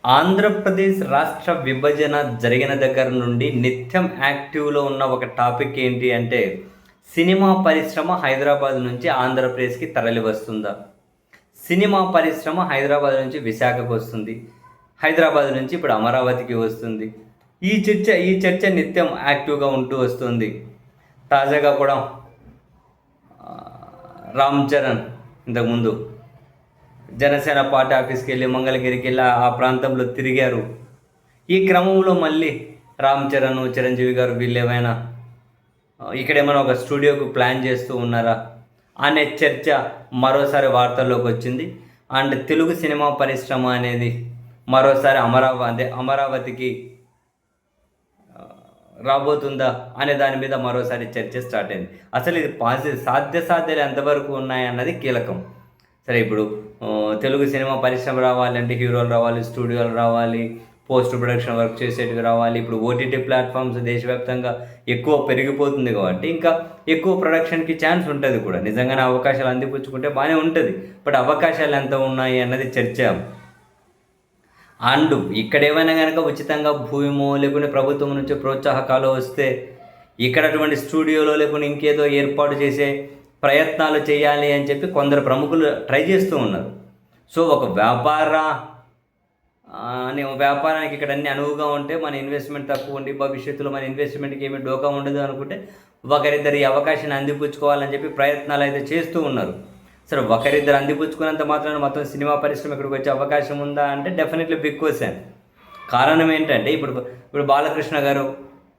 ఆంధ్రప్రదేశ్ రాష్ట్ర విభజన జరిగిన దగ్గర నుండి నిత్యం యాక్టివ్‌లో ఉన్న ఒక టాపిక్ ఏంటి అంటే, సినిమా పరిశ్రమ హైదరాబాద్ నుంచి ఆంధ్రప్రదేశ్‌కి తరలివస్తుందా? సినిమా పరిశ్రమ హైదరాబాద్ నుంచి విశాఖకు వస్తుంది. హైదరాబాద్ నుంచి ఇప్పుడు అమరావతికి వస్తుంది. ఈ చర్చ నిత్యం యాక్టివ్‌గా ఉంటూ వస్తుంది. తాజాగా కూడా రామ్ చరణ్ ఇంతకుముందు జనసేన పార్టీ ఆఫీస్కి వెళ్ళి మంగళగిరికి వెళ్ళి ఆ ప్రాంతంలో తిరిగారు. ఈ క్రమంలో మళ్ళీ రామ్ చరణ్, చిరంజీవి గారు వీళ్ళు ఏమైనా ఇక్కడేమైనా ఒక స్టూడియోకు ప్లాన్ చేస్తూ ఉన్నారా అనే చర్చ మరోసారి వార్తల్లోకి వచ్చింది. అండ్ తెలుగు సినిమా పరిశ్రమ అనేది మరోసారి అమరావతికి రాబోతుందా అనే దాని మీద మరోసారి చర్చ స్టార్ట్ అయింది. అసలు ఇది సాధ్యాలు ఎంతవరకు ఉన్నాయన్నది కీలకం. సరే, ఇప్పుడు తెలుగు సినిమా పరిశ్రమ రావాలంటే హీరోలు రావాలి, స్టూడియోలు రావాలి, పోస్ట్ ప్రొడక్షన్ వర్క్ చేసేటివి రావాలి. ఇప్పుడు ఓటీటీ ప్లాట్ఫామ్స్ దేశవ్యాప్తంగా ఎక్కువ పెరిగిపోతుంది కాబట్టి ఇంకా ఎక్కువ ప్రొడక్షన్కి ఛాన్స్ ఉంటుంది కూడా. నిజంగానే అవకాశాలు అందిపుచ్చుకుంటే బాగానే ఉంటుంది. బట్ అవకాశాలు ఎంత ఉన్నాయి అన్నది చర్చ. అండ్ ఇక్కడ ఏమైనా కనుక ఉచితంగా భూమో లేకుంటే ప్రభుత్వం నుంచి ప్రోత్సాహకాలు వస్తే ఇక్కడ అటువంటి స్టూడియోలో లేకుంటే ఇంకేదో ఏర్పాటు చేసే ప్రయత్నాలు చేయాలి అని చెప్పి కొందరు ప్రముఖులు ట్రై చేస్తూ ఉన్నారు. సో ఒక వ్యాపారానికి ఇక్కడ అన్ని అనువుగా ఉంటే మన ఇన్వెస్ట్మెంట్ తక్కువ ఉండి భవిష్యత్తులో మన ఇన్వెస్ట్మెంట్కి ఏమీ డోకా ఉండదు అనుకుంటే ఒకరిద్దరు ఈ అవకాశాన్ని అందిపుచ్చుకోవాలని చెప్పి ప్రయత్నాలు అయితే చేస్తూ ఉన్నారు. సరే, ఒకరిద్దరు అందిపుచ్చుకున్నంత మాత్రాన మొత్తం సినిమా పరిశ్రమ ఇక్కడికి వచ్చే అవకాశం ఉందా అంటే డెఫినెట్లీ బిగ్ క్వశ్చన్. కారణం ఏంటంటే ఇప్పుడు బాలకృష్ణ గారు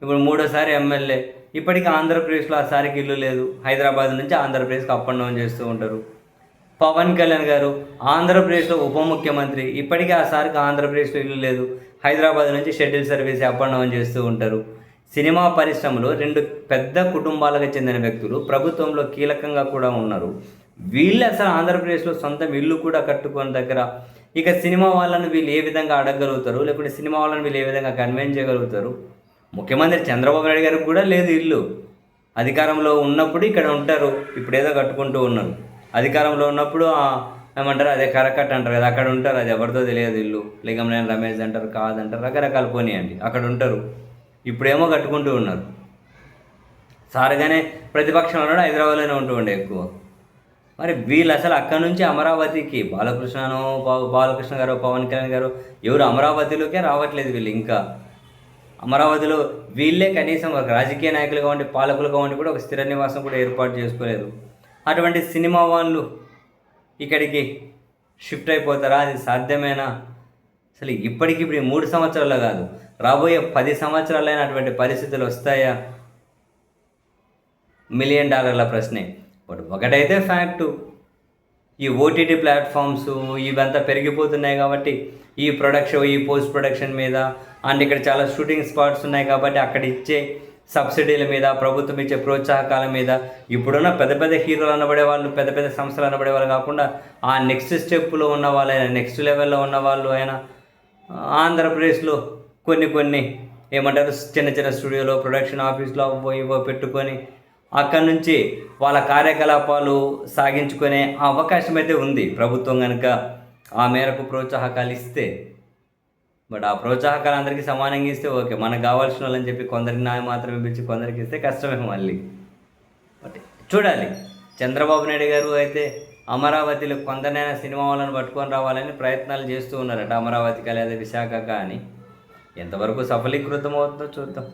ఇప్పుడు మూడోసారి ఎమ్మెల్యే, ఇప్పటికీ ఆంధ్రప్రదేశ్లో ఆ సారికి ఇల్లు లేదు. హైదరాబాద్ నుంచి ఆంధ్రప్రదేశ్కి అప్ అండ్ డౌన్ చేస్తూ ఉంటారు. పవన్ కళ్యాణ్ గారు ఆంధ్రప్రదేశ్లో ఉప ముఖ్యమంత్రి, ఇప్పటికీ ఆ సారికి ఆంధ్రప్రదేశ్లో ఇల్లు లేదు. హైదరాబాద్ నుంచి schedule service up and down చేస్తూ ఉంటారు. సినిమా పరిశ్రమలో రెండు పెద్ద కుటుంబాలకు చెందిన వ్యక్తులు ప్రభుత్వంలో కీలకంగా కూడా ఉన్నారు. వీళ్ళు అసలు ఆంధ్రప్రదేశ్లో సొంత ఇల్లు కూడా కట్టుకున్న దగ్గర ఇక సినిమా వాళ్ళని వీళ్ళు ఏ విధంగా అడగగలుగుతారు, లేకుంటే సినిమా వాళ్ళని వీళ్ళు ఏ విధంగా కన్విన్స్ చేయగలుగుతారు? ముఖ్యమంత్రి చంద్రబాబు నాయుడు గారికి కూడా లేదు ఇల్లు. అధికారంలో ఉన్నప్పుడు ఇక్కడ ఉంటారు, ఇప్పుడు ఏదో కట్టుకుంటూ ఉన్నారు. అధికారంలో ఉన్నప్పుడు ఏమంటారు, అదే కరకట్ అంటారు కదా, అక్కడ ఉంటారు. అది ఎవరితో తెలియదు ఇల్లు. లింగంనేని రమేష్ అంటారు, కాదంటారు, రకరకాల పోనీయండి, అక్కడ ఉంటారు. ఇప్పుడేమో కట్టుకుంటూ ఉన్నారు. సారుగానే ప్రతిపక్షం ఉన్నాడు, హైదరాబాద్లోనే ఉంటూ ఉండే ఎక్కువ. మరి వీళ్ళు అసలు అక్కడ నుంచి అమరావతికి బాలకృష్ణ గారు, పవన్ కళ్యాణ్ గారు ఎవరు అమరావతిలోకే రావట్లేదు. వీళ్ళు ఇంకా అమరావతిలో వీళ్ళే కనీసం ఒక రాజకీయ నాయకులుగా ఉండి పాలకులుగా ఉండి కూడా ఒక స్థిర నివాసం కూడా ఏర్పాటు చేసుకోలేదు. అటువంటి సినిమా వాళ్ళు ఇక్కడికి షిఫ్ట్ అయిపోతారా? అది సాధ్యమేనా? అసలు ఇప్పుడు 3 సంవత్సరాలు కాదు, రాబోయే 10 సంవత్సరాలైన అటువంటి పరిస్థితులు వస్తాయా? $1 మిలియన్ ప్రశ్నే. బట్ ఒకటైతే ఫ్యాక్టు, ఈ ఓటీటీ ప్లాట్ఫామ్స్ ఇవంతా పెరిగిపోతున్నాయి కాబట్టి ఈ పోస్ట్ ప్రొడక్షన్ మీద అండ్ ఇక్కడ చాలా షూటింగ్ స్పాట్స్ ఉన్నాయి కాబట్టి అక్కడ ఇచ్చే సబ్సిడీల మీద, ప్రభుత్వం ఇచ్చే ప్రోత్సాహకాల మీద ఇప్పుడున్న పెద్ద పెద్ద హీరోలు అనబడే వాళ్ళు, పెద్ద పెద్ద సంస్థలు అనబడే వాళ్ళు కాకుండా ఆ నెక్స్ట్ స్టెప్లో ఉన్న వాళ్ళైనా, నెక్స్ట్ లెవెల్లో ఉన్న వాళ్ళు అయినా ఆంధ్రప్రదేశ్లో కొన్ని ఏమంటారు చిన్న చిన్న స్టూడియోలో ప్రొడక్షన్ ఆఫీస్లో ఇవో పెట్టుకొని అక్కడి నుంచి వాళ్ళ కార్యకలాపాలు సాగించుకునే అవకాశం అయితే ఉంది ప్రభుత్వం కనుక ఆ మేరకు ప్రోత్సాహకాలు ఇస్తే. బట్ ఆ ప్రోత్సాహకాలు అందరికీ సమానంగా ఇస్తే ఓకే, మనకు కావాల్సిన వాళ్ళని చెప్పి కొందరికి మాత్రమే పిలిచి కొందరికి ఇస్తే కష్టమే మళ్ళీ. బట్ చూడాలి. చంద్రబాబు నాయుడు గారు అయితే అమరావతిలో కొందరైనా సినిమా వాళ్ళని పట్టుకొని రావాలని ప్రయత్నాలు చేస్తూ ఉన్నారట, అమరావతికి లేదా విశాఖ. కానీ ఎంతవరకు సఫలీకృతం అవుతుందో చూద్దాం.